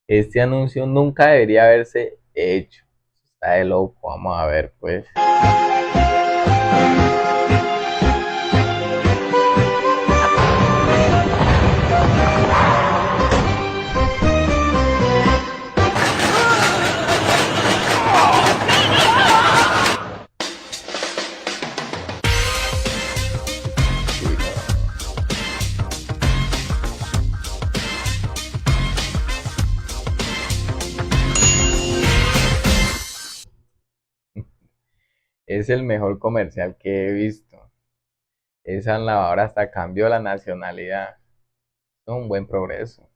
Este anuncio nunca debería haberse hecho. Está de loco, vamos a ver pues. Uy, no. Es el mejor comercial que he visto. Esa lavadora hasta cambió la nacionalidad. Es un buen progreso.